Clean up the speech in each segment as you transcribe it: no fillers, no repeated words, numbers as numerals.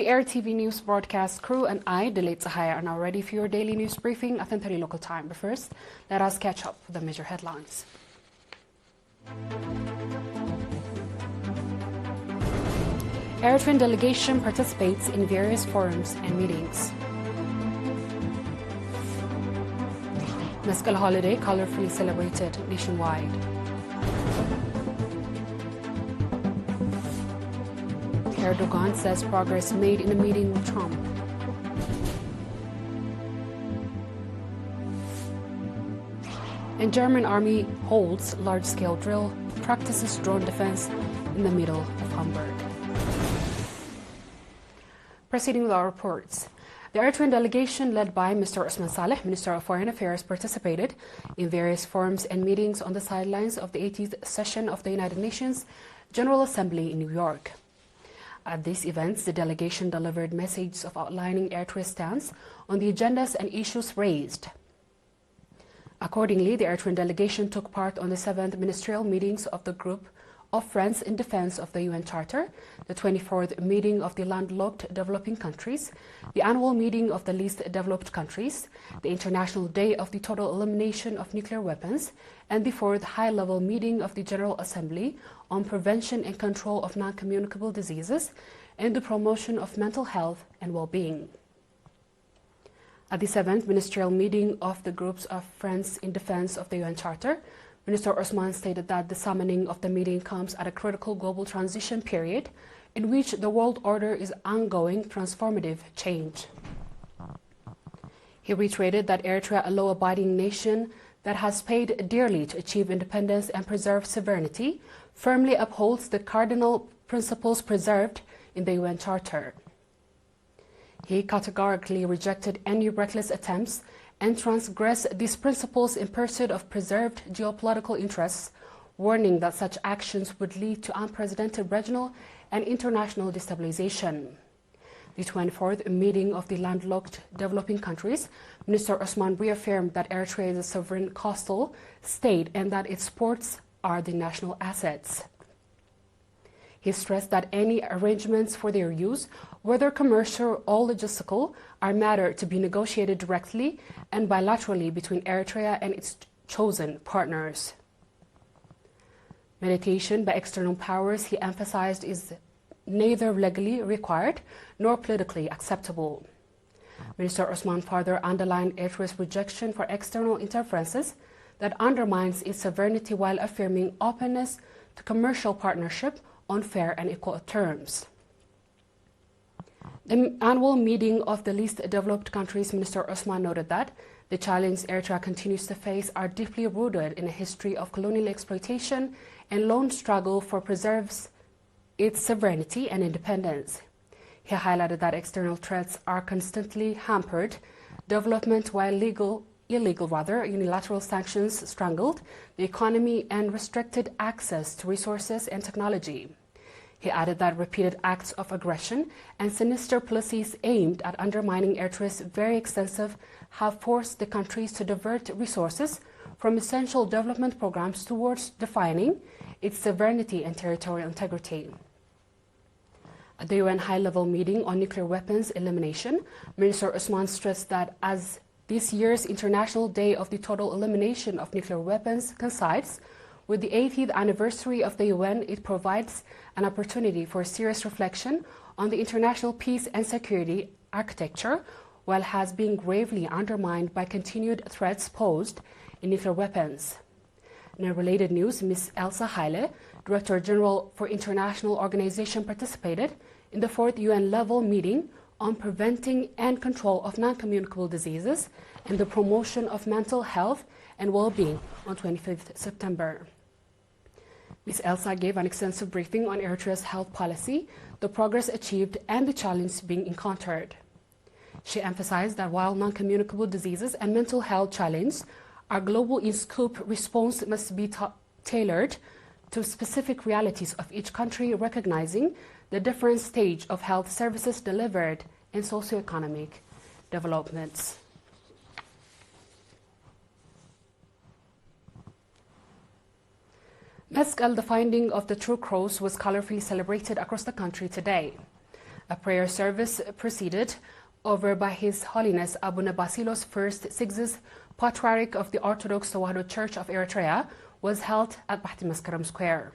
ERi-TV news broadcast crew and I, Delayed Sahaya, are now ready for your daily news briefing at 10:30 local time. But first, let us catch up with the major headlines. Eritrean delegation participates in various forums and meetings. Meskel holiday colorfully celebrated nationwide. Erdogan says progress made in a meeting with Trump. And German army holds large-scale drill, practices drone defense in the middle of Hamburg. Proceeding with our reports. The Eritrean delegation led by Mr. Osman Saleh, Minister of Foreign Affairs, participated in various forums and meetings on the sidelines of the 80th session of the United Nations General Assembly in New York. At these events, the delegation delivered messages of outlining Eritrea's stance on the agendas and issues raised. Accordingly, the Eritrean delegation took part on the 7th ministerial meetings of the Group of Friends in Defense of the UN Charter, the 24th meeting of the landlocked developing countries, the annual meeting of the least developed countries, the International Day of the Total Elimination of Nuclear Weapons, and the 4th high-level meeting of the General Assembly on prevention and control of non-communicable diseases and the promotion of mental health and well-being. At the 7th ministerial meeting of the Groups of Friends in Defense of the UN Charter, Minister Osman stated that the summoning of the meeting comes at a critical global transition period in which the world order is ongoing transformative change. He reiterated that Eritrea, a law-abiding nation that has paid dearly to achieve independence and preserve sovereignty, firmly upholds the cardinal principles preserved in the UN Charter. He categorically rejected any reckless attempts and transgress these principles in pursuit of preserved geopolitical interests, warning that such actions would lead to unprecedented regional and international destabilization. The 24th meeting of the landlocked developing countries, Minister Osman reaffirmed that Eritrea is a sovereign coastal state and that its ports are the national assets. He stressed that any arrangements for their use, whether commercial or logistical, are matter to be negotiated directly and bilaterally between Eritrea and its chosen partners. Mediation by external powers, he emphasized, is neither legally required nor politically acceptable. Minister Osman further underlined Eritrea's rejection for external interferences that undermines its sovereignty while affirming openness to commercial partnership on fair and equal terms. The annual meeting of the least developed countries, Minister Osman noted that the challenges Eritrea continues to face are deeply rooted in a history of colonial exploitation and long struggle for preserves its sovereignty and independence. He highlighted that external threats are constantly hampered development while illegal unilateral sanctions strangled the economy and restricted access to resources and technology. He added that repeated acts of aggression and sinister policies aimed at undermining Eritrea's very extensive have forced the countries to divert resources from essential development programs towards defining its sovereignty and territorial integrity. At the UN high-level meeting on nuclear weapons elimination, Minister Osman stressed that as this year's International Day of the Total Elimination of Nuclear Weapons coincides with the 80th anniversary of the UN, it provides an opportunity for serious reflection on the international peace and security architecture, while has been gravely undermined by continued threats posed in nuclear weapons. In a related news, Ms. Elsa Haile, Director General for International Organization, participated in the 4th UN-level meeting on preventing and control of non-communicable diseases and the promotion of mental health and well-being on 25th September. Ms. Elsa gave an extensive briefing on Eritrea's health policy, the progress achieved, and the challenges being encountered. She emphasized that while non-communicable diseases and mental health challenges are global in scope, response must be tailored to specific realities of each country, recognizing the different stage of health services delivered and socioeconomic developments. Meskel, the finding of the true crows, was colorfully celebrated across the country today. A prayer service proceeded over by His Holiness Abuna Basilos I Sixth, Patriarch of the Orthodox Tewahedo Church of Eritrea, was held at Bahti Maskaram Square.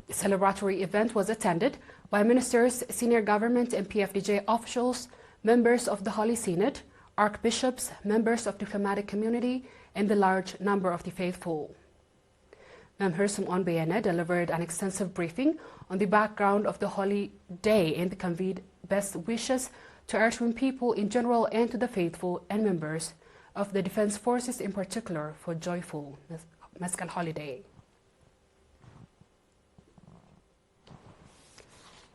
The celebratory event was attended by ministers, senior government and PFDJ officials, members of the Holy Synod, archbishops, members of the diplomatic community, and the large number of the faithful. Mem Hersum Onbeyene delivered an extensive briefing on the background of the holy day and conveyed best wishes to Eritrean people in general and to the faithful and members of the Defense Forces in particular for joyful Meskel holiday.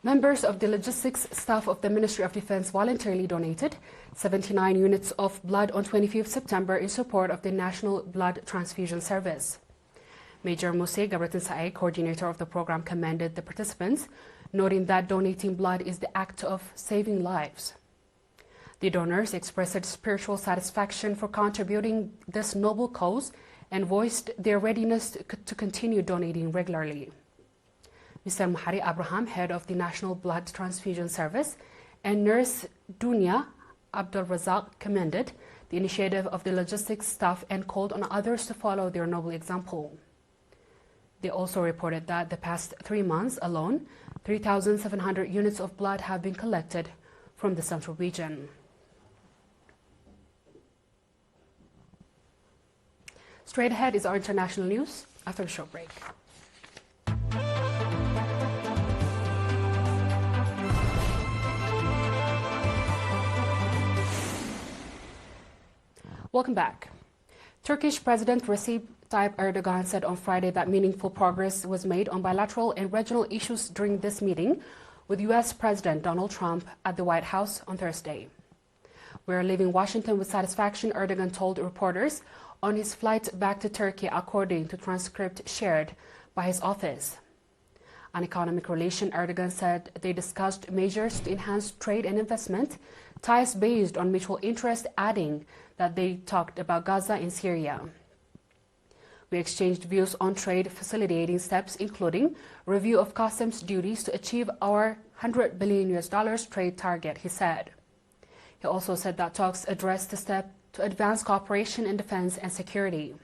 Members of the logistics staff of the Ministry of Defense voluntarily donated 79 units of blood on 25th September in support of the National Blood Transfusion Service. Major Mose Gabratinsae, coordinator of the program, commended the participants, noting that donating blood is the act of saving lives. The donors expressed spiritual satisfaction for contributing this noble cause and voiced their readiness to continue donating regularly. Mr. Mahari Abraham, head of the National Blood Transfusion Service, and Nurse Dunya Abdul Razak commended the initiative of the logistics staff and called on others to follow their noble example. They also reported that the past 3 months alone, 3,700 units of blood have been collected from the central region. Straight ahead is our international news after a short break. Welcome back. Turkish President Recep Tayyip Erdogan said on Friday that meaningful progress was made on bilateral and regional issues during this meeting with U.S. President Donald Trump at the White House on Thursday. "We are leaving Washington with satisfaction," Erdogan told reporters on his flight back to Turkey, according to transcript shared by his office. On economic relation, Erdogan said they discussed measures to enhance trade and investment, ties based on mutual interest, adding that they talked about Gaza and Syria. "We exchanged views on trade facilitating steps, including review of customs duties to achieve our $100 billion trade target," he said. He also said that talks addressed the step to advance cooperation in defense and security.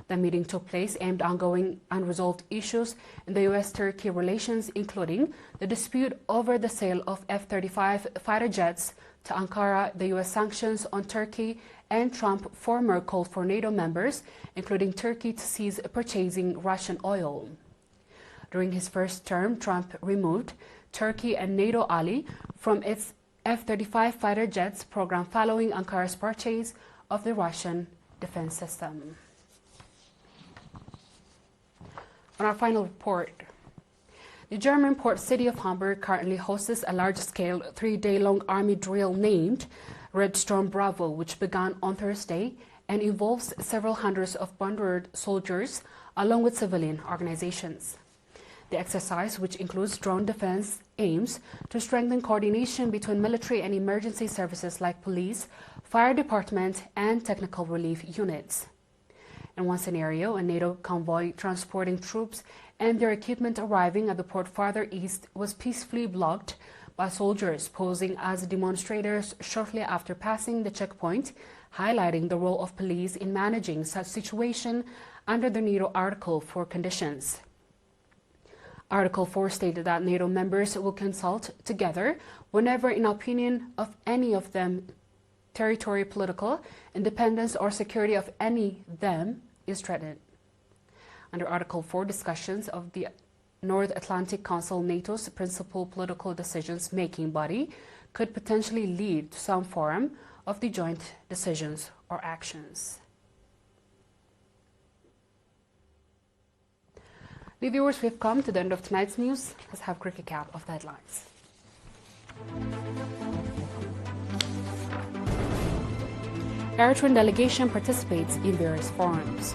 The meeting took place aimed at ongoing unresolved issues in the U.S.-Turkey relations, including the dispute over the sale of F-35 fighter jets to Ankara, the U.S. sanctions on Turkey, and Trump former called for NATO members, including Turkey, to cease purchasing Russian oil. During his first term, Trump removed Turkey and NATO ally from its F-35 fighter jets program following Ankara's purchase of the Russian defense system. On our final report, the German port city of Hamburg currently hosts a large-scale 3-day-long army drill named Red Storm Bravo, which began on Thursday and involves several hundreds of bonded soldiers along with civilian organizations. The exercise, which includes drone defense, aims to strengthen coordination between military and emergency services like police, fire department, and technical relief units. In one scenario, a NATO convoy transporting troops and their equipment arriving at the port farther east was peacefully blocked by soldiers posing as demonstrators shortly after passing the checkpoint, highlighting the role of police in managing such situation under the NATO Article 4 conditions. Article 4 stated that NATO members will consult together whenever, in opinion of any of them, territory, political independence, or security of any them is threatened. Under Article 4, discussions of the North Atlantic Council, NATO's principal political decisions-making body, could potentially lead to some form of the joint decisions or actions. Dear viewers, we've come to the end of tonight's news. Let's have a quick recap of the headlines. Eritrean delegation participates in various forums.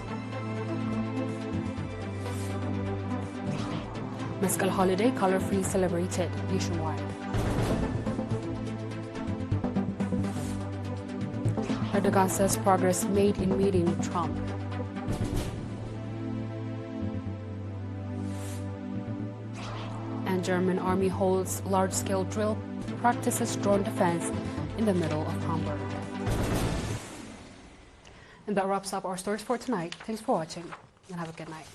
Meskel holiday color-free celebrated nationwide. Erdogan says progress made in meeting with Trump. And and German army holds large-scale drill practices drone defense in the middle of Hamburg. And that wraps up our stories for tonight. Thanks for watching and have a good night.